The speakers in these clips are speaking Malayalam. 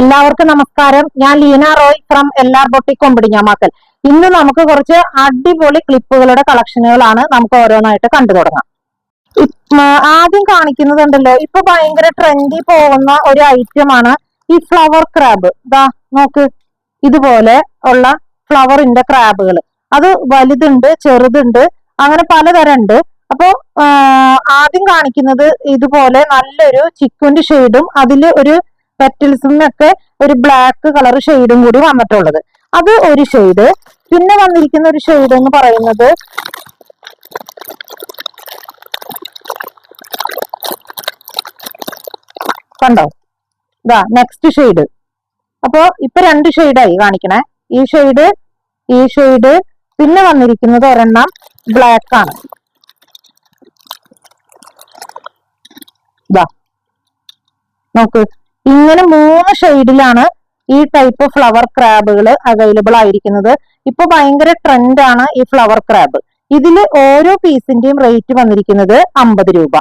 എല്ലാവർക്കും നമസ്കാരം. ഞാൻ Leena Roy from LR boutique Kombidinjamakkal. ഇന്ന് നമുക്ക് കുറച്ച് അടിപൊളി ക്ലിപ്പുകളുടെ കളക്ഷനുകളാണ് നമുക്ക് ഓരോന്നായിട്ട് കണ്ടു തുടങ്ങാം. ആദ്യം കാണിക്കുന്നതുണ്ടല്ലോ, ഇപ്പൊ ഭയങ്കര ട്രെൻഡി പോകുന്ന ഒരു ഐറ്റമാണ് ഈ ഫ്ലവർ ക്രാബ്. ദാ നോക്ക്, ഇതുപോലെ ഉള്ള ഫ്ലവറിന്റെ ക്രാബുകൾ. അത് വലുതുണ്ട്, ചെറുതുണ്ട്, അങ്ങനെ പലതരം ഉണ്ട്. അപ്പൊ ആദ്യം കാണിക്കുന്നത് ഇതുപോലെ നല്ലൊരു ചിക്കുന്റെ ഷെയ്ഡും അതിൽ ഒരു പെറ്റൽസിനൊക്കെ ഒരു ബ്ലാക്ക് കളർ ഷെയ്ഡും കൂടി വന്നിട്ടുള്ളത്. അത് ഒരു ഷെയ്ഡ്. പിന്നെ വന്നിരിക്കുന്ന ഒരു ഷെയ്ഡ് എന്ന് പറയുന്നത് കണ്ടോ, ഇതാ നെക്സ്റ്റ് ഷെയ്ഡ്. അപ്പൊ ഇപ്പൊ രണ്ട് ഷെയ്ഡായി കാണിക്കണേ. ഈ ഷെയ്ഡ് പിന്നെ വന്നിരിക്കുന്നത് ഒരെണ്ണം ബ്ലാക്ക് ആണ്. ഇതാ നോക്ക്, ഇങ്ങനെ 3 ഷെയ്ഡിലാണ് ഈ ടൈപ്പ് ഫ്ലവർ ക്രാബുകൾ അവൈലബിൾ ആയിരിക്കുന്നത്. ഇപ്പൊ ഭയങ്കര ട്രെൻഡാണ് ഈ ഫ്ലവർ ക്രാബ്. ഇതിൽ ഓരോ പീസിന്റെയും റേറ്റ് വന്നിരിക്കുന്നത് 50 രൂപ.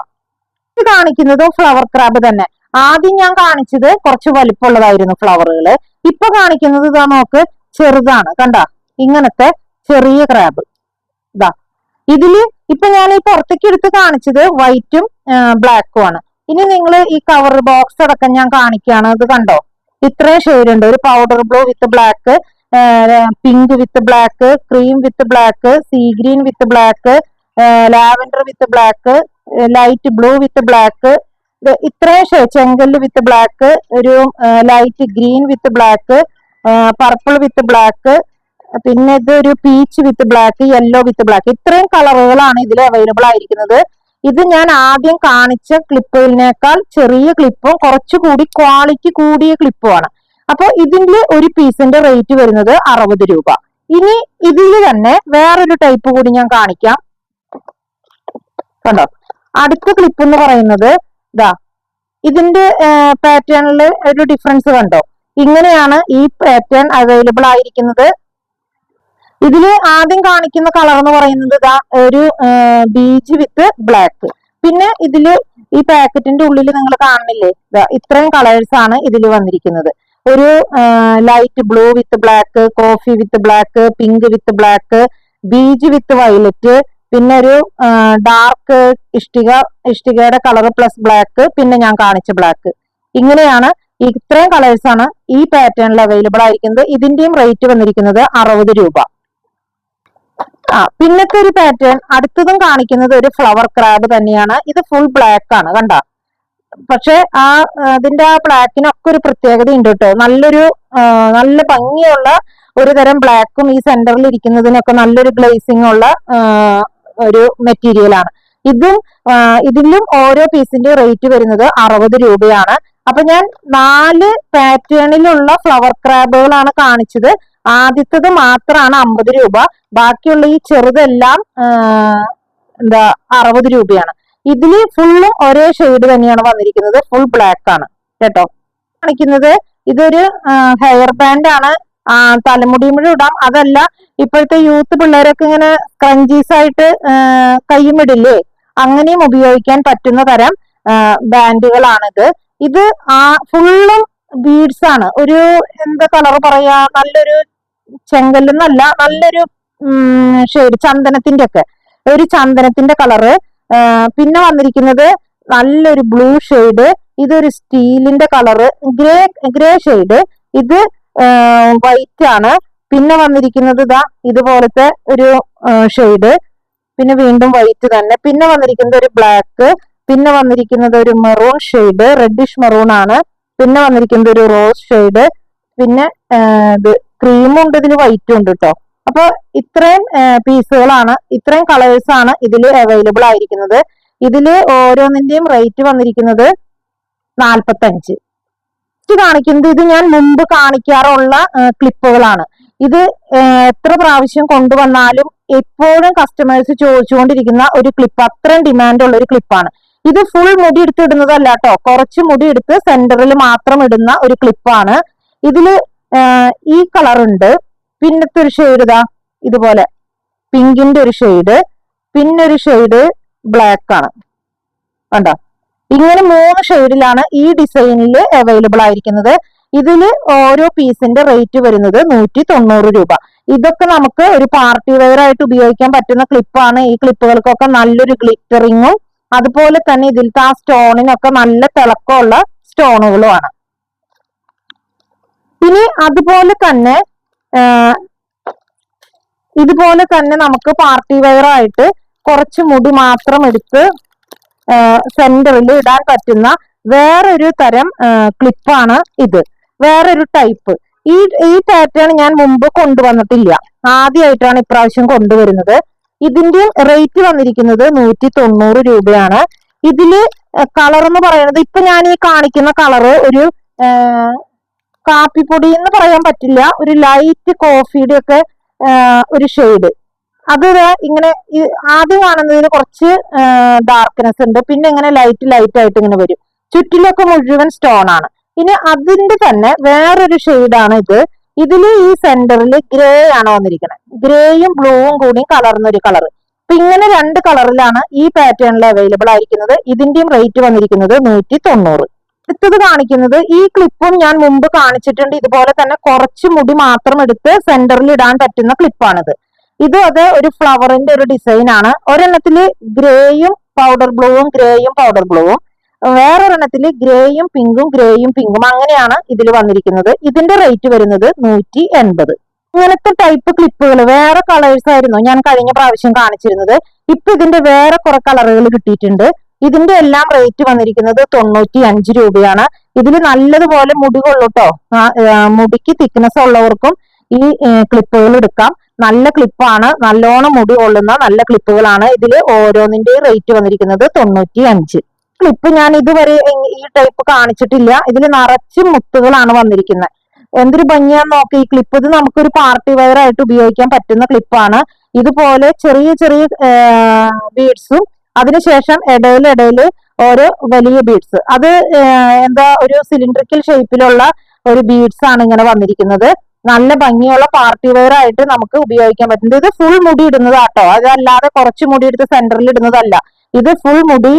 ഇത് കാണിക്കുന്നതും ഫ്ലവർ ക്രാബ് തന്നെ. ആദ്യം ഞാൻ കാണിച്ചത് കുറച്ച് വലിപ്പമുള്ളതായിരുന്നു ഫ്ലവറുകൾ. ഇപ്പൊ കാണിക്കുന്നത് ഇതാ നോക്ക്, ചെറുതാണ്. കണ്ട, ഇങ്ങനത്തെ ചെറിയ ക്രാബ്. ഇതാ ഇതില് ഇപ്പൊ ഞാൻ ഈ പുറത്തേക്ക് എടുത്ത് കാണിച്ചത് വൈറ്റും ബ്ലാക്കും ആണ്. ഇനി നിങ്ങൾ ഈ കവർ ബോക്സ് അടക്കം ഞാൻ കാണിക്കുകയാണ്. ഇത് കണ്ടോ, ഇത്രയും ഷെയ്ഡ് ഉണ്ട്. ഒരു പൗഡർ ബ്ലൂ വിത്ത് ബ്ലാക്ക്, പിങ്ക് വിത്ത് ബ്ലാക്ക്, ക്രീം വിത്ത് ബ്ലാക്ക്, സീ ഗ്രീൻ വിത്ത് ബ്ലാക്ക്, ലാവൻഡർ വിത്ത് ബ്ലാക്ക്, ലൈറ്റ് ബ്ലൂ വിത്ത് ബ്ലാക്ക്, ഇത്രയും ചെങ്കല്ല് വിത്ത് ബ്ലാക്ക്, ഒരു ലൈറ്റ് ഗ്രീൻ വിത്ത് ബ്ലാക്ക്, പർപ്പിൾ വിത്ത് ബ്ലാക്ക്, പിന്നെ ഇതൊരു പീച്ച് വിത്ത് ബ്ലാക്ക്, യെല്ലോ വിത്ത് ബ്ലാക്ക്. ഇത്രയും കളറുകളാണ് ഇതിൽ അവൈലബിൾ ആയിരിക്കുന്നത്. ഇത് ഞാൻ ആദ്യം കാണിച്ച ക്ലിപ്പുകളിനേക്കാൾ ചെറിയ ക്ലിപ്പും കുറച്ചുകൂടി ക്വാളിറ്റി കൂടിയ ക്ലിപ്പുമാണ്. അപ്പൊ ഇതിന്റെ ഒരു പീസിന്റെ റേറ്റ് വരുന്നത് 60 രൂപ. ഇനി ഇതിൽ തന്നെ വേറൊരു ടൈപ്പ് കൂടി ഞാൻ കാണിക്കാം. കണ്ടോ, അടുത്ത ക്ലിപ്പ് എന്ന് പറയുന്നത് ഇതാ, ഇതിന്റെ പാറ്റേണിൽ ഒരു ഡിഫറൻസ് കണ്ടോ. ഇങ്ങനെയാണ് ഈ പാറ്റേൺ അവൈലബിൾ ആയിരിക്കുന്നത്. ഇതില് ആദ്യം കാണിക്കുന്ന കളർ എന്ന് പറയുന്നത് ഇതാ ഒരു ബീച്ച് വിത്ത് ബ്ലാക്ക്. പിന്നെ ഇതില് ഈ പാക്കറ്റിന്റെ ഉള്ളിൽ നിങ്ങൾ കാണുന്നില്ലേ, ഇത്രയും കളേഴ്സ് ആണ് ഇതിൽ വന്നിരിക്കുന്നത്. ഒരു light blue with black, coffee with black, pink with black, beach with violet, പിന്നെ ഒരു ഡാർക്ക് ഇഷ്ടികയുടെ കളർ പ്ലസ് ബ്ലാക്ക്, പിന്നെ ഞാൻ കാണിച്ച ബ്ലാക്ക്. ഇങ്ങനെയാണ് ഇത്രയും കളേഴ്സ് ആണ് ഈ പാറ്റേണിൽ അവൈലബിൾ ആയിരിക്കുന്നത്. ഇതിന്റെയും റേറ്റ് വന്നിരിക്കുന്നത് 60 രൂപ. പിന്നത്തെ ഒരു പാറ്റേൺ അടുത്തതും കാണിക്കുന്നത് ഒരു ഫ്ലവർ ക്രാബ് തന്നെയാണ്. ഇത് ഫുൾ ബ്ലാക്ക് ആണ്, കണ്ട. പക്ഷെ അതിന്റെ ആ ബ്ലാക്കിനൊക്കെ ഒരു പ്രത്യേകത ഉണ്ട് കേട്ടോ. നല്ല ഭംഗിയുള്ള ഒരു തരം ബ്ലാക്കും ഈ സെന്ററിൽ ഇരിക്കുന്നതിനൊക്കെ നല്ലൊരു ഗ്ലേസിംഗ് ഉള്ള ഒരു മെറ്റീരിയൽ ആണ്. ഇതിലും ഓരോ പീസിന്റെ റേറ്റ് വരുന്നത് 60 രൂപയാണ്. അപ്പൊ ഞാൻ 4 പാറ്റേണിലുള്ള ഫ്ലവർ ക്രാബുകളാണ് കാണിച്ചത്. ആദ്യത്തത് മാത്രമാണ് 50 രൂപ. ബാക്കിയുള്ള ഈ ചെറുതെല്ലാം 60 രൂപയാണ്. ഇതില് ഫുള്ളും ഒരേ ഷെയ്ഡ് തന്നെയാണ് വന്നിരിക്കുന്നത്. ഫുൾ ബ്ലാക്ക് ആണ് കേട്ടോ. കാണിക്കുന്നത് ഇതൊരു ഹെയർ ബാൻഡ് ആണ്. തലമുടിയുമ്പോഴും ഇടാം. അതല്ല, ഇപ്പോഴത്തെ യൂത്ത് പിള്ളേരൊക്കെ ഇങ്ങനെ ക്രഞ്ചീസ് ആയിട്ട് കയ്യുമിടില്ലേ, അങ്ങനെയും ഉപയോഗിക്കാൻ പറ്റുന്ന തരം ബാൻഡുകളാണിത്. ഇത് ഫുള്ളും ബീഡ്സ് ആണ്. ഒരു എന്താ കളർ പറയാ, നല്ലൊരു ചെങ്കല്ലെന്നല്ല, നല്ലൊരു ഷെയ്ഡ്, ചന്ദനത്തിന്റെ കളറ്. പിന്നെ വന്നിരിക്കുന്നത് നല്ലൊരു ബ്ലൂ ഷെയ്ഡ്, ഇതൊരു സ്റ്റീലിന്റെ കളറ്, ഗ്രേ ഷെയ്ഡ്, ഇത് വൈറ്റ് ആണ്. പിന്നെ വന്നിരിക്കുന്നത് ഇതാ ഇതുപോലത്തെ ഒരു ഷെയ്ഡ്, പിന്നെ വീണ്ടും വൈറ്റ് തന്നെ. പിന്നെ വന്നിരിക്കുന്നത് ഒരു ബ്ലാക്ക്, പിന്നെ വന്നിരിക്കുന്നത് ഒരു മെറൂൺ ഷെയ്ഡ്, റെഡിഷ് മെറൂൺ ആണ്. പിന്നെ വന്നിരിക്കുന്നത് ഒരു റോസ് ഷെയ്ഡ്, പിന്നെ ഇത് ക്രീമും ഉണ്ട്, ഇതിൽ വൈറ്റും ഉണ്ട് കേട്ടോ. അപ്പൊ ഇത്രയും പീസുകളാണ്, ഇത്രയും കളേഴ്സ് ആണ് ഇതിൽ അവൈലബിൾ ആയിരിക്കുന്നത്. ഇതില് ഓരോന്നിന്റെയും റേറ്റ് വന്നിരിക്കുന്നത് 45. ഇത് കാണിക്കുന്നത് ഇത് ഞാൻ മുമ്പ് കാണിക്കാറുള്ള ക്ലിപ്പുകളാണ്. ഇത് എത്ര പ്രാവശ്യം കൊണ്ടുവന്നാലും എപ്പോഴും കസ്റ്റമേഴ്സ് ചോദിച്ചുകൊണ്ടിരിക്കുന്ന ഒരു ക്ലിപ്പ്, അത്രയും ഡിമാൻഡ് ഒരു ക്ലിപ്പാണ്. ഇത് ഫുൾ മുടി എടുത്തിടുന്നതല്ല കേട്ടോ, കുറച്ച് മുടി എടുത്ത് സെന്ററിൽ മാത്രം ഇടുന്ന ഒരു ക്ലിപ്പാണ്. ഇതില് ഈ കളർ ഉണ്ട്. പിന്നത്തെ ഒരു ഷെയ്ഡ് ഇതാ ഇതുപോലെ പിങ്കിന്റെ ഒരു ഷെയ്ഡ്, പിന്നെ ഒരു ഷെയ്ഡ് ബ്ലാക്ക് ആണ്. കണ്ടോ, ഇങ്ങനെ 3 ഷെയ്ഡിലാണ് ഈ ഡിസൈനിൽ അവൈലബിൾ ആയിരിക്കുന്നത്. ഇതില് ഓരോ പീസിന്റെ റേറ്റ് വരുന്നത് 190 രൂപ. ഇതൊക്കെ നമുക്ക് ഒരു പാർട്ടി വെയർ ആയിട്ട് ഉപയോഗിക്കാൻ പറ്റുന്ന ക്ലിപ്പാണ്. ഈ ക്ലിപ്പുകൾക്കൊക്കെ നല്ലൊരു ഗ്ലിറ്ററിങ്ങും അതുപോലെ തന്നെ ഇതിലത്തെ ആ സ്റ്റോണിനൊക്കെ നല്ല തിളക്കമുള്ള സ്റ്റോണുകളുമാണ്. ഇനി അതുപോലെ തന്നെ നമുക്ക് പാർട്ടി വെയർ ആയിട്ട് കുറച്ച് മുടി മാത്രം എടുത്ത് സെന്ററിൽ ഇടാൻ പറ്റുന്ന വേറൊരു തരം ക്ലിപ്പാണ് ഇത്. വേറൊരു ടൈപ്പ്. ഈ പാറ്റേൺ ഞാൻ മുമ്പ് കൊണ്ടുവന്നിട്ടില്ല, ആദ്യമായിട്ടാണ് ഇപ്രാവശ്യം കൊണ്ടുവരുന്നത്. ഇതിന്റെ റേറ്റ് വന്നിരിക്കുന്നത് 190 രൂപയാണ്. ഇതില് കളർ എന്ന് പറയുന്നത് ഇപ്പൊ ഞാൻ ഈ കാണിക്കുന്ന കളറ് ഒരു കാപ്പിപ്പൊടി എന്ന് പറയാൻ പറ്റില്ല, ഒരു ലൈറ്റ് കോഫിയുടെ ഒക്കെ ഒരു ഷെയ്ഡ്. അത് ഇങ്ങനെ ആദ്യം കാണുന്നതിന് കുറച്ച് ഡാർക്ക്നെസ് ഉണ്ട്, പിന്നെ ഇങ്ങനെ ലൈറ്റ് ആയിട്ട് ഇങ്ങനെ വരും. ചുറ്റിലൊക്കെ മുഴുവൻ സ്റ്റോൺ ആണ്. ഇനി അതിന്റെ തന്നെ വേറൊരു ഷെയ്ഡാണ് ഇത്. ഇതില് ഈ സെന്ററിൽ ഗ്രേ ആണ് വന്നിരിക്കുന്നത്. ഗ്രേയും ബ്ലൂവും കൂടി കലർന്നൊരു കളർ. അപ്പൊ ഇങ്ങനെ 2 കളറിലാണ് ഈ പാറ്റേണിൽ അവൈലബിൾ ആയിരിക്കുന്നത്. ഇതിന്റെയും റേറ്റ് വന്നിരിക്കുന്നത് 190. അടുത്തത് കാണിക്കുന്നത് ഈ ക്ലിപ്പും ഞാൻ മുമ്പ് കാണിച്ചിട്ടുണ്ട്. ഇതുപോലെ തന്നെ കുറച്ച് മുടി മാത്രം എടുത്ത് സെന്ററിൽ ഇടാൻ പറ്റുന്ന ക്ലിപ്പാണിത്. ഇത് അത് ഒരു ഫ്ലവറിന്റെ ഒരു ഡിസൈൻ ആണ്. ഒരെണ്ണത്തില് ഗ്രേയും പൗഡർ ബ്ലൂവും ഗ്രേയും പൗഡർ ബ്ലൂവും, വേറൊരെണ്ണത്തില് ഗ്രേയും പിങ്കും അങ്ങനെയാണ് ഇതിൽ വന്നിരിക്കുന്നത്. ഇതിന്റെ റേറ്റ് വരുന്നത് 180. ഇങ്ങനത്തെ ടൈപ്പ് ക്ലിപ്പുകൾ വേറെ കളേഴ്സ് ആയിരുന്നു ഞാൻ കഴിഞ്ഞ പ്രാവശ്യം കാണിച്ചിരുന്നത്. ഇപ്പൊ ഇതിന്റെ വേറെ കുറെ കളറുകൾ കിട്ടിയിട്ടുണ്ട്. ഇതിന്റെ എല്ലാം റേറ്റ് വന്നിരിക്കുന്നത് 95 രൂപയാണ്. ഇതിൽ നല്ലതുപോലെ മുടി കൊള്ളൂട്ടോ. മുടിക്ക് തിക്നെസ് ഉള്ളവർക്കും ഈ ക്ലിപ്പുകൾ എടുക്കാം. നല്ല ക്ലിപ്പാണ്, നല്ലോണം മുടി കൊള്ളുന്ന നല്ല ക്ലിപ്പുകളാണ്. ഇതിൽ ഓരോന്നിന്റെ റേറ്റ് വന്നിരിക്കുന്നത് 95. ക്ലിപ്പ് ഞാൻ ഇതുവരെ ഈ ടൈപ്പ് കാണിച്ചിട്ടില്ല. ഇതിൽ നിറച്ച് മുത്തുകളാണ് വന്നിരിക്കുന്നത്. എന്തൊരു ഭംഗിയാന്ന് നോക്കി ഈ ക്ലിപ്പ്. ഇത് നമുക്കൊരു പാർട്ടി വെയർ ആയിട്ട് ഉപയോഗിക്കാൻ പറ്റുന്ന ക്ലിപ്പാണ്. ഇതുപോലെ ചെറിയ ബീഡ്സും അതിനുശേഷം ഇടയില് ഓരോ വലിയ ബീഡ്സ്. അത് ഒരു സിലിണ്ടറിക്കൽ ഷേപ്പിലുള്ള ഒരു ബീഡ്സ് ആണ് ഇങ്ങനെ വന്നിരിക്കുന്നത്. നല്ല ഭംഗിയുള്ള പാർട്ടി വെയർ ആയിട്ട് നമുക്ക് ഉപയോഗിക്കാൻ പറ്റുന്നത്. ഇത് ഫുൾ മുടി ഇടുന്നതാട്ടോ, അതല്ലാതെ കുറച്ച് മുടി എടുത്ത് സെന്ററിൽ ഇടുന്നതല്ല. ഇത് ഫുൾ മുടി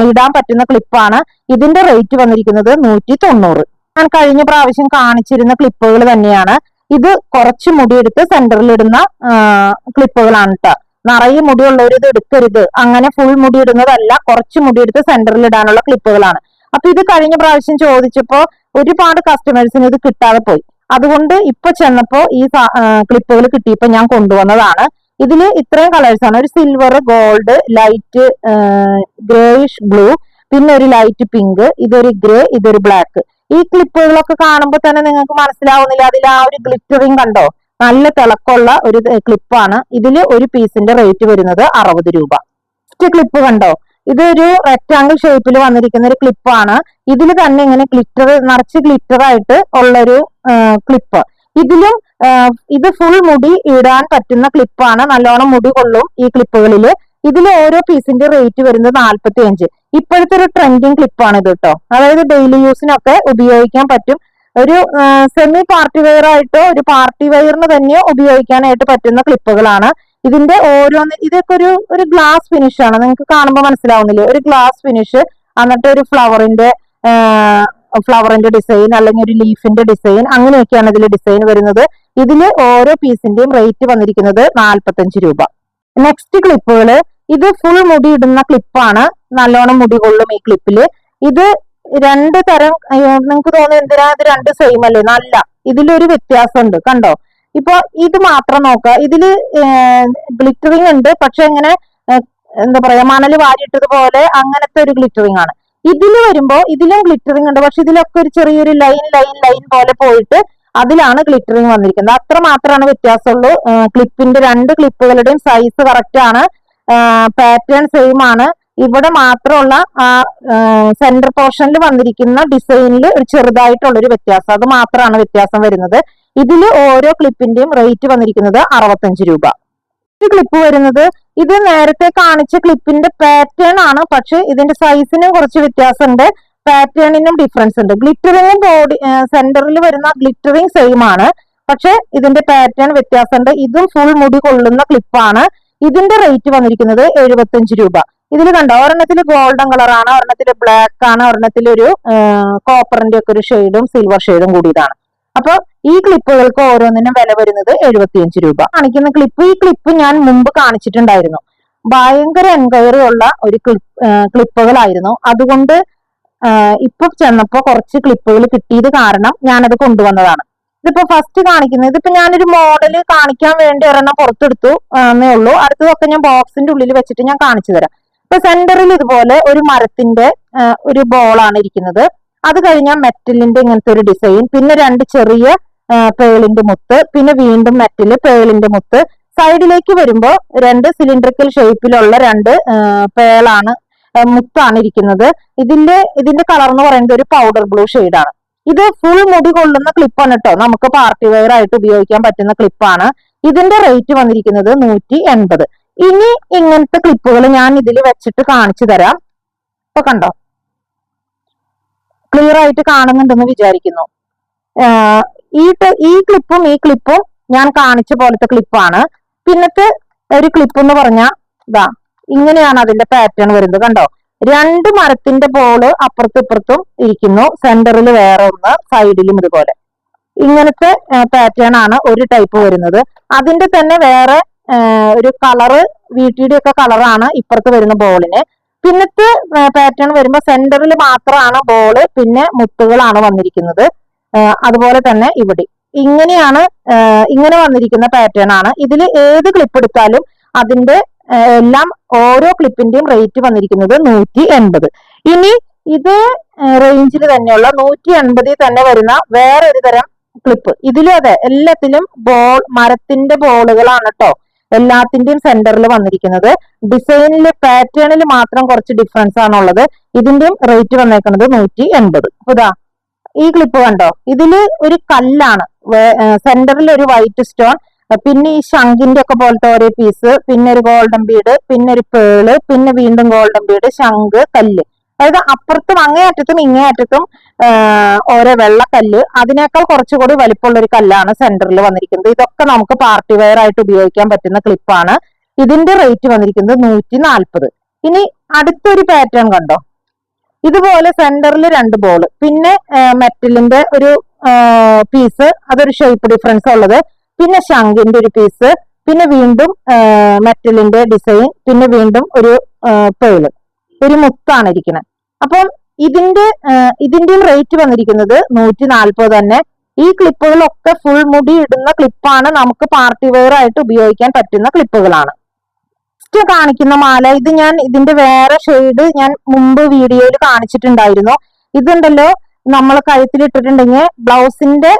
ഇടാൻ പറ്റുന്ന ക്ലിപ്പാണ്. ഇതിന്റെ റേറ്റ് വന്നിരിക്കുന്നത് 190. ഞാൻ കഴിഞ്ഞ പ്രാവശ്യം കാണിച്ചിരുന്ന ക്ലിപ്പുകൾ തന്നെയാണ്. ഇത് കുറച്ച് മുടി എടുത്ത് സെന്ററിൽ ഇടുന്ന ക്ലിപ്പുകളാണ് കേട്ടോ. നിറയെ മുടിയുള്ളവർ ഇത് എടുക്കരുത്. അങ്ങനെ ഫുൾ മുടി ഇടുന്നതല്ല, കുറച്ച് മുടി എടുത്ത് സെന്ററിൽ ഇടാനുള്ള ക്ലിപ്പുകളാണ്. അപ്പൊ ഇത് കഴിഞ്ഞ പ്രാവശ്യം ചോദിച്ചപ്പോ ഒരുപാട് കസ്റ്റമേഴ്സിന് ഇത് കിട്ടാതെ പോയി. അതുകൊണ്ട് ഇപ്പൊ ചെന്നപ്പോ ഈ ക്ലിപ്പുകൾ കിട്ടിയപ്പോ ഞാൻ കൊണ്ടുവന്നതാണ്. ഇതില് ഇത്രയും കളേഴ്സ് ആണ്. ഒരു silver, gold, light greyish blue, പിന്നെ ഒരു ലൈറ്റ് പിങ്ക്, ഇതൊരു ഗ്രേ, ഇതൊരു ബ്ലാക്ക്. ഈ ക്ലിപ്പുകളൊക്കെ കാണുമ്പോൾ തന്നെ നിങ്ങൾക്ക് മനസ്സിലാവുന്നില്ല, അതിൽ ആ ഒരു ഗ്ലിറ്ററിങ് കണ്ടോ? നല്ല തിളക്കമുള്ള ഒരു ക്ലിപ്പാണ്. ഇതിൽ ഒരു പീസിന്റെ റേറ്റ് വരുന്നത് 60 രൂപ. ഫസ്റ്റ് ക്ലിപ്പ് കണ്ടോ? ഇതൊരു റെക്ടാങ്കിൾ ഷേപ്പിൽ വന്നിരിക്കുന്ന ഒരു ക്ലിപ്പാണ്. ഇതിൽ തന്നെ ഇങ്ങനെ നിറച്ച് ഗ്ലിറ്റർ ആയിട്ട് ഉള്ളൊരു ക്ലിപ്പ്. ഇത് ഫുൾ മുടി ഇടാൻ പറ്റുന്ന ക്ലിപ്പാണ്. നല്ലോണം മുടി കൊള്ളും ഈ ക്ലിപ്പുകളിൽ. ഇതിൽ ഓരോ പീസിന്റെ റേറ്റ് വരുന്നത് 45. ഇപ്പോഴത്തെ ഒരു ട്രെൻഡിങ് ക്ലിപ്പാണ് ഇത് കേട്ടോ. അതായത് ഡെയിലി യൂസിനൊക്കെ ഉപയോഗിക്കാൻ പറ്റും. ഒരു സെമി പാർട്ടി വെയർ ആയിട്ടോ ഒരു പാർട്ടി വെയറിന് തന്നെ ഉപയോഗിക്കാനായിട്ട് പറ്റുന്ന ക്ലിപ്പുകളാണ്. ഇതിന്റെ ഇതൊക്കെ ഒരു ഗ്ലാസ് ഫിനിഷ് ആണ്. നിങ്ങൾക്ക് കാണുമ്പോൾ മനസ്സിലാവുന്നില്ലേ? ഒരു ഗ്ലാസ് ഫിനിഷ്, എന്നിട്ട് ഒരു ഫ്ലവറിന്റെ ഡിസൈൻ അല്ലെങ്കിൽ ഒരു ലീഫിന്റെ ഡിസൈൻ, അങ്ങനെയൊക്കെയാണ് ഇതിൽ ഡിസൈൻ വരുന്നത്. ഇതില് ഓരോ പീസിന്റെയും റേറ്റ് വന്നിരിക്കുന്നത് 45 രൂപ. നെക്സ്റ്റ് ക്ലിപ്പുകള്, ഇത് ഫുൾ മുടി ഇടുന്ന ക്ലിപ്പാണ്. നല്ലോണം മുടി കൊള്ളും ഈ ക്ലിപ്പില്. ഇത് 2 തരം. നിങ്ങൾക്ക് തോന്നുന്നു എന്തിനാ ഇത് 2 സെയിം അല്ലേ? നല്ല ഇതിലൊരു വ്യത്യാസമുണ്ട് കണ്ടോ? ഇപ്പൊ ഇത് മാത്രം നോക്കുക. ഇതില് ഗ്ലിറ്ററിങ് ഉണ്ട്, പക്ഷെ ഇങ്ങനെ എന്താ പറയാ, മണല് വാരിയിട്ടതുപോലെ അങ്ങനത്തെ ഒരു ഗ്ലിറ്ററിങ് ആണ്. ഇതില് വരുമ്പോ ഇതിലും ഗ്ലിറ്ററിങ് ഉണ്ട്, പക്ഷെ ഇതിലൊക്കെ ഒരു ചെറിയൊരു ലൈൻ പോലെ പോയിട്ട് അതിലാണ് ഗ്ലിറ്ററിങ് വന്നിരിക്കുന്നത്. അത്ര മാത്രമാണ് വ്യത്യാസമുള്ളൂ. ക്ലിപ്പിന്റെ 2 ക്ലിപ്പുകളുടെയും സൈസ് കറക്റ്റ് ആണ്, പാറ്റേൺ സെയിം ആണ്. ഇവിടെ മാത്രമുള്ള ആ സെന്റർ പോർഷനിൽ വന്നിരിക്കുന്ന ഡിസൈനിൽ ഒരു ചെറുതായിട്ടുള്ള ഒരു വ്യത്യാസം, അത് മാത്രമാണ് വ്യത്യാസം വരുന്നത്. ഇതിൽ ഓരോ ക്ലിപ്പിന്റെയും റേറ്റ് വന്നിരിക്കുന്നത് 65 രൂപ. ഈ ക്ലിപ്പ് വരുന്നത് ഇത് നേരത്തെ കാണിച്ച ക്ലിപ്പിന്റെ പാറ്റേൺ ആണ്, പക്ഷെ ഇതിന്റെ സൈസിനും കുറച്ച് വ്യത്യാസമുണ്ട്, പാറ്റേണിനും ഡിഫറൻസ് ഉണ്ട്. ഗ്ലിറ്ററിങ്ങും ബോഡി സെന്ററിൽ വരുന്ന ഗ്ലിറ്ററിങ് സെയിം ആണ്, പക്ഷെ ഇതിന്റെ പാറ്റേൺ വ്യത്യാസമുണ്ട്. ഇതും ഫുൾ മുടി കൊള്ളുന്ന ക്ലിപ്പാണ്. ഇതിന്റെ റേറ്റ് വന്നിരിക്കുന്നത് 75 രൂപ. ഇതിൽ കണ്ടോ, ഒരെണ്ണത്തിൽ ഗോൾഡൻ കളറാണ്, ഒരെണ്ണത്തിൽ ബ്ലാക്ക് ആണ്, ഒരെണ്ണത്തിൽ ഒരു കോപ്പറിന്റെ ഒക്കെ ഒരു ഷെയ്ഡും സിൽവർ ഷെയ്ഡും കൂടിയതാണ്. അപ്പൊ ഈ ക്ലിപ്പുകൾക്ക് ഓരോന്നിനും വില വരുന്നത് 75 രൂപ. കാണിക്കുന്ന ഈ ക്ലിപ്പ് ഞാൻ മുമ്പ് കാണിച്ചിട്ടുണ്ടായിരുന്നു. ഭയങ്കര എൻക്വയറി ഉള്ള ഒരു ക്ലിപ്പുകളായിരുന്നു. അതുകൊണ്ട് ഇപ്പൊ ചെന്നപ്പോ കുറച്ച് ക്ലിപ്പുകൾ കിട്ടിയത് കാരണം ഞാനത് കൊണ്ടുവന്നതാണ്. ഇതിപ്പോ ഫസ്റ്റ് കാണിക്കുന്നത്, ഇതിപ്പോ ഞാനൊരു മോഡല് കാണിക്കാൻ വേണ്ടി ഒരെണ്ണം പുറത്തെടുത്തു എന്നേ ഉള്ളൂ. അടുത്തതൊക്കെ ഞാൻ ബോക്സിന്റെ ഉള്ളിൽ വെച്ചിട്ട് ഞാൻ കാണിച്ചു തരാം. ഇപ്പൊ സെന്ററിൽ ഇതുപോലെ ഒരു മരത്തിന്റെ ഒരു ബോളാണ് ഇരിക്കുന്നത്. അത് കഴിഞ്ഞാൽ മെറ്റലിന്റെ ഇങ്ങനത്തെ ഒരു ഡിസൈൻ, പിന്നെ രണ്ട് ചെറിയ പേളിന്റെ മുത്ത്, പിന്നെ വീണ്ടും മെറ്റല് പേളിന്റെ മുത്ത്. സൈഡിലേക്ക് വരുമ്പോ രണ്ട് സിലിണ്ടറിക്കൽ ഷേപ്പിലുള്ള രണ്ട് പേളാണ് മുത്താണ് ഇരിക്കുന്നത്. ഇതിന്റെ കളർ എന്ന് പറയുന്നത് ഒരു പൗഡർ ബ്ലൂ ഷെയ്ഡാണ്. ഇത് ഫുൾ മുടി കൊള്ളുന്ന ക്ലിപ്പാണ് കേട്ടോ. നമുക്ക് പാർട്ടി വെയർ ആയിട്ട് ഉപയോഗിക്കാൻ പറ്റുന്ന ക്ലിപ്പാണ്. ഇതിന്റെ റേറ്റ് വന്നിരിക്കുന്നത് 180. ഇനി ഇങ്ങനത്തെ ക്ലിപ്പുകൾ ഞാൻ ഇതിൽ വെച്ചിട്ട് കാണിച്ചു തരാം. ഇപ്പൊ കണ്ടോ, ക്ലിയർ ആയിട്ട് കാണുന്നുണ്ടെന്ന് വിചാരിക്കുന്നു. ഈ ക്ലിപ്പും ഞാൻ കാണിച്ച പോലത്തെ ക്ലിപ്പാണ്. പിന്നത്തെ ഒരു ക്ലിപ്പ് എന്ന് പറഞ്ഞാൽ ഇതാ ഇങ്ങനെയാണ് അതിന്റെ പാറ്റേൺ വരുന്നത്. കണ്ടോ, രണ്ട് മരത്തിന്റെ ബോള് അപ്പുറത്തും ഇപ്പുറത്തും ഇരിക്കുന്നു, സെന്ററിൽ വേറെ ഒന്ന്, സൈഡിലും ഇതുപോലെ. ഇങ്ങനത്തെ പാറ്റേൺ ആണ് ഒരു ടൈപ്പ് വരുന്നത്. അതിന്റെ തന്നെ വേറെ ഒരു കളറ് വീട്ടിയുടെ ഒക്കെ കളറാണ് ഇപ്പുറത്ത് വരുന്ന ബോളിന്. പിന്നത്തെ പാറ്റേൺ വരുമ്പോ സെന്ററിൽ മാത്രമാണ് ബോള്, പിന്നെ മുത്തുകളാണ് വന്നിരിക്കുന്നത്. അതുപോലെ തന്നെ ഇവിടെ ഇങ്ങനെയാണ് ഇങ്ങനെ വന്നിരിക്കുന്ന പാറ്റേൺ ആണ്. ഇതിൽ ഏത് ക്ലിപ്പ് എടുത്താലും അതിന്റെ എല്ലാം ഓരോ ക്ലിപ്പിന്റെയും റേറ്റ് വന്നിരിക്കുന്നത് 180. ഇനി ഇതേ റേഞ്ചിൽ തന്നെയുള്ള 180 തന്നെ വരുന്ന വേറൊരു തരം ക്ലിപ്പ് ഇതിലും അതെ, എല്ലാത്തിലും മരത്തിന്റെ ബോളുകളാണ് കേട്ടോ. എല്ലാത്തിന്റെയും സെന്ററിൽ വന്നിരിക്കുന്നത്. ഡിസൈനില് പാറ്റേണിൽ മാത്രം കുറച്ച് ഡിഫറൻസ് ആണുള്ളത്. ഇതിന്റെയും റേറ്റ് വന്നേക്കുന്നത് 180. ഇതാ ഈ ക്ലിപ്പ് കണ്ടോ, ഇതില് ഒരു കല്ലാണ്, സെന്ററിൽ ഒരു വൈറ്റ് സ്റ്റോൺ, പിന്നെ ഈ ശംഖിന്റെ ഒക്കെ പോലത്തെ ഓരോ പീസ്, പിന്നെ ഒരു ഗോൾഡൻ ബീഡ്, പിന്നെ ഒരു പേള്, പിന്നെ വീണ്ടും ഗോൾഡൻ ബീഡ്, ശംഖ്, കല്ല്. അതായത് അപ്പുറത്തും അങ്ങേയറ്റത്തും ഇങ്ങേയറ്റത്തും ഓരോ വെള്ളക്കല്ല്. അതിനേക്കാൾ കുറച്ചുകൂടി വലിപ്പമുള്ള ഒരു കല്ലാണ് സെന്ററിൽ വന്നിരിക്കുന്നത്. ഇതൊക്കെ നമുക്ക് പാർട്ടി വെയർ ആയിട്ട് ഉപയോഗിക്കാൻ പറ്റുന്ന ക്ലിപ്പാണ്. ഇതിന്റെ റേറ്റ് വന്നിരിക്കുന്നത് 140. ഇനി അടുത്തൊരു പാറ്റേൺ കണ്ടോ, ഇതുപോലെ സെന്ററിൽ രണ്ട് ബോള്, പിന്നെ മെറ്റലിന്റെ ഒരു പീസ്, അതൊരു ഷേപ്പ് ഡിഫറൻസ് ഉള്ളത്, പിന്നെ ശംഖിന്റെ ഒരു പീസ്, പിന്നെ വീണ്ടും മെറ്റലിന്റെ ഡിസൈൻ, പിന്നെ വീണ്ടും ഒരു പേള്, ഒരു മുത്താണ് ഇരിക്കുന്നത്. അപ്പം ഇതിന്റെയും റേറ്റ് വന്നിരിക്കുന്നത് 140 തന്നെ. ഈ ക്ലിപ്പുകളൊക്കെ ഫുൾ മുടി ഇടുന്ന ക്ലിപ്പാണ്, നമുക്ക് പാർട്ടി വെയർ ആയിട്ട് ഉപയോഗിക്കാൻ പറ്റുന്ന ക്ലിപ്പുകളാണ്. നെക്സ്റ്റ് കാണിക്കുന്ന മാല, ഇത് ഞാൻ ഇതിന്റെ വേറെ ഷെയ്ഡ് ഞാൻ മുമ്പ് വീഡിയോയിൽ കാണിച്ചിട്ടുണ്ടായിരുന്നു. ഇതുണ്ടല്ലോ, നമ്മൾ കഴുത്തിലിട്ടിട്ടുണ്ടെങ്കിൽ ബ്ലൗസിന്റെ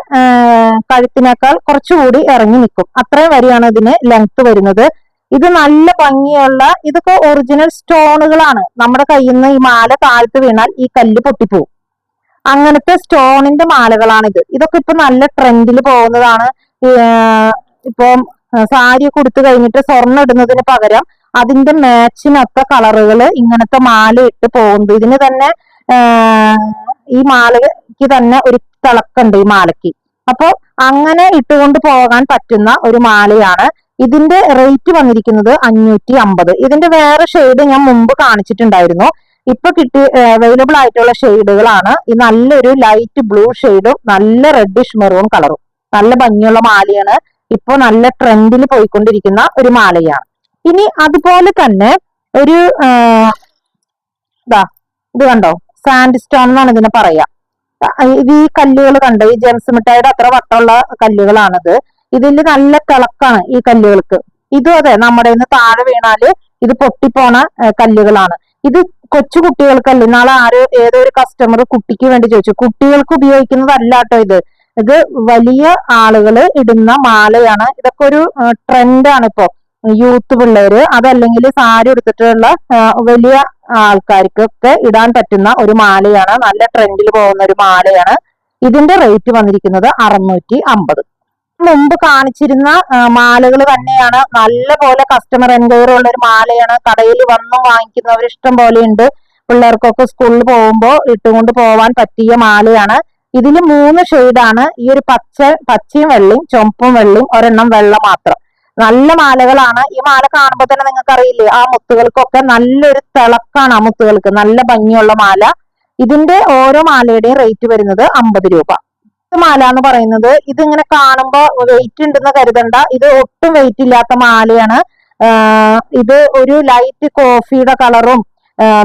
കഴുത്തിനേക്കാൾ കുറച്ചുകൂടി ഇറങ്ങി നിൽക്കും. അത്രയും വരെയാണ് ഇതിന് ലെങ്ത് വരുന്നത്. ഇത് നല്ല ഭംഗിയുള്ള, ഇതൊക്കെ ഒറിജിനൽ സ്റ്റോണുകളാണ്. നമ്മുടെ കയ്യിൽ നിന്ന് ഈ മാല താഴ്ത്ത് വീണാൽ ഈ കല്ല് പൊട്ടിപ്പോവും. അങ്ങനത്തെ സ്റ്റോണിന്റെ മാലകളാണിത്. ഇതൊക്കെ ഇപ്പൊ നല്ല ട്രെൻഡിൽ പോകുന്നതാണ്. ഇപ്പൊ സാരി കൊടുത്തു കഴിഞ്ഞിട്ട് സ്വർണ്ണം ഇടുന്നതിന് പകരം അതിന്റെ മാച്ചിനൊത്ത കളറുകൾ ഇങ്ങനത്തെ മാല ഇട്ട് പോകുന്നത്. ഇതിന് തന്നെ ഈ മാലയ്ക്ക് തന്നെ ഒരു തിളക്കുണ്ട് ഈ മാലയ്ക്ക്. അപ്പൊ അങ്ങനെ ഇട്ടുകൊണ്ട് പോകാൻ പറ്റുന്ന ഒരു മാലയാണ്. ഇതിന്റെ റേറ്റ് വന്നിരിക്കുന്നത് 550. ഇതിന്റെ വേറെ ഷെയ്ഡ് ഞാൻ മുമ്പ് കാണിച്ചിട്ടുണ്ടായിരുന്നു. ഇപ്പൊ അവൈലബിൾ ആയിട്ടുള്ള ഷെയ്ഡുകളാണ് ഈ നല്ലൊരു ലൈറ്റ് ബ്ലൂ ഷെയ്ഡും നല്ല റെഡിഷ് മെറൂൺ കളറും. നല്ല ഭംഗിയുള്ള മാലയാണ്. ഇപ്പൊ നല്ല ട്രെൻഡിൽ പോയിക്കൊണ്ടിരിക്കുന്ന ഒരു മാലയാണ്. ഇനി അതുപോലെ തന്നെ ഒരു ഇത് കണ്ടോ, സാൻഡ് സ്റ്റോൺ എന്നാണ് ഇതിനെ പറയാ. ഇത് ഈ കല്ലുകൾ കണ്ടോ, ഈ ജെംസ് മിഠായിയുടെ അത്ര വട്ടമുള്ള കല്ലുകളാണിത്. ഇതിൽ നല്ല തിളക്കാണ് ഈ കല്ലുകൾക്ക്. ഇതും അതെ, നമ്മുടെ ഇന്ന് താഴെ വീണാല് ഇത് പൊട്ടിപ്പോണ കല്ലുകളാണ്. ഇത് കൊച്ചു കുട്ടികൾക്കല്ല. നാളെ ഏതോ ഒരു കസ്റ്റമർ കുട്ടിക്ക് വേണ്ടി ചോദിച്ചു. കുട്ടികൾക്ക് ഉപയോഗിക്കുന്നതല്ല കേട്ടോ ഇത് വലിയ ആളുകൾ ഇടുന്ന മാലയാണ്. ഇതൊക്കെ ഒരു ട്രെൻഡാണ് ഇപ്പോ. യൂത്ത് പിള്ളേര്, അതല്ലെങ്കിൽ സാരി എടുത്തിട്ടുള്ള വലിയ ആൾക്കാർക്കൊക്കെ ഇടാൻ പറ്റുന്ന ഒരു മാലയാണ്. നല്ല ട്രെൻഡിൽ പോകുന്ന ഒരു മാലയാണ്. ഇതിന്റെ റേറ്റ് വന്നിരിക്കുന്നത് 650. മുമ്പ് കാണിച്ചിരുന്ന മാലകൾ തന്നെയാണ്. നല്ല പോലെ കസ്റ്റമർ എൻക്വയറി ഉള്ള ഒരു മാലയാണ്. കടയിൽ വന്നും വാങ്ങിക്കുന്നവർ ഇഷ്ടം പോലെ ഉണ്ട്. പിള്ളേർക്കൊക്കെ സ്കൂളിൽ പോകുമ്പോൾ ഇട്ടുകൊണ്ട് പോവാൻ പറ്റിയ മാലയാണ്. ഇതിൽ 3 ഷെയ്ഡാണ്. ഈ ഒരു പച്ചയും വെള്ളയും, ചുമപ്പും വെള്ളയും, ഒരെണ്ണം വെള്ള മാത്രം. നല്ല മാലകളാണ്. ഈ മാല കാണുമ്പോൾ തന്നെ നിങ്ങൾക്ക് അറിയില്ലേ, ആ മുത്തുകൾക്കൊക്കെ നല്ലൊരു തിളക്കാണ്. ആ മുത്തുകൾക്ക് നല്ല ഭംഗിയുള്ള മാല. ഇതിന്റെ ഓരോ മാലയുടെയും റേറ്റ് വരുന്നത് 50 രൂപ. മാല എന്ന് പറയുന്നത് ഇതിങ്ങനെ കാണുമ്പോ വെയിറ്റ് ഉണ്ടെന്ന് കരുതണ്ട, ഇത് ഒട്ടും വെയിറ്റ് ഇല്ലാത്ത മാലയാണ്. ഇത് ഒരു ലൈറ്റ് കോഫിയുടെ കളറും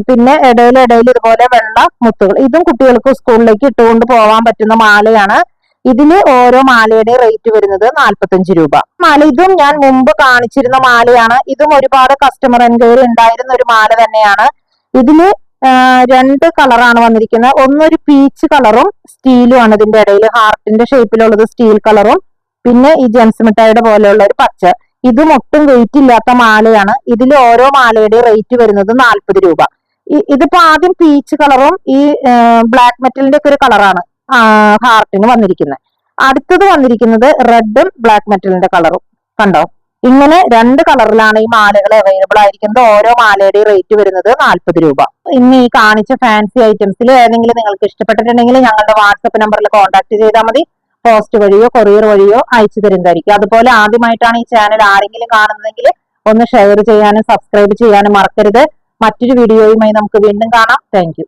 പിന്നെ ഇടയിൽ ഇതുപോലെ വെള്ള മുത്തുകൾ. ഇതും കുട്ടികൾക്ക് സ്കൂളിലേക്ക് ഇട്ടുകൊണ്ട് പോകാൻ പറ്റുന്ന മാലയാണ്. ഇതില് ഓരോ മാലയുടെ റേറ്റ് വരുന്നത് 45 രൂപ. മാല ഇതും ഞാൻ മുമ്പ് കാണിച്ചിരുന്ന മാലയാണ്. ഇതും ഒരുപാട് കസ്റ്റമർ എൻക്വയറി ഉണ്ടായിരുന്ന ഒരു മാല തന്നെയാണ്. ഇതില് 2 കളറാണ് വന്നിരിക്കുന്നത്. ഒന്നൊരു പീച്ച് കളറും സ്റ്റീലും ആണ്. ഇതിന്റെ ഇടയിൽ ഹാർട്ടിന്റെ ഷേപ്പിലുള്ളത് സ്റ്റീൽ കളറും, പിന്നെ ഈ ജെൻസ് മിഠായിയുടെ പോലെയുള്ള ഒരു പച്ച. ഇതും ഒട്ടും വെയിറ്റ് ഇല്ലാത്ത മാലയാണ്. ഇതിൽ ഓരോ മാലയുടെ റേറ്റ് വരുന്നത് 40 രൂപ. ഇതിപ്പോ ആദ്യം പീച്ച് കളറും ഈ ബ്ലാക്ക് മെറ്റലിന്റെ ഒക്കെ ഒരു കളറാണ് ഹാർട്ടിന് വന്നിരിക്കുന്നത്. അടുത്തത് വന്നിരിക്കുന്നത് റെഡും ബ്ലാക്ക് മെറ്റലിന്റെ കളറും. കണ്ടോ, ഇങ്ങനെ 2 കളറിലാണ് ഈ മാലകൾ അവൈലബിൾ ആയിരിക്കുന്നത്. ഓരോ മാലയുടെ റേറ്റ് വരുന്നത് 40 രൂപ. ഇന്ന് ഈ കാണിച്ച ഫാൻസി ഐറ്റംസിൽ ഏതെങ്കിലും നിങ്ങൾക്ക് ഇഷ്ടപ്പെട്ടിട്ടുണ്ടെങ്കിൽ ഞങ്ങളുടെ വാട്സപ്പ് നമ്പറിൽ കോൺടാക്ട് ചെയ്താൽ മതി. പോസ്റ്റ് വഴിയോ കൊറിയർ വഴിയോ അയച്ചു തരുന്നതായിരിക്കും. അതുപോലെ ആദ്യമായിട്ടാണ് ഈ ചാനൽ ആരെങ്കിലും കാണുന്നതെങ്കിൽ ഒന്ന് ഷെയർ ചെയ്യാനും സബ്സ്ക്രൈബ് ചെയ്യാനും മറക്കരുത്. മറ്റൊരു വീഡിയോയുമായി നമുക്ക് വീണ്ടും കാണാം. താങ്ക്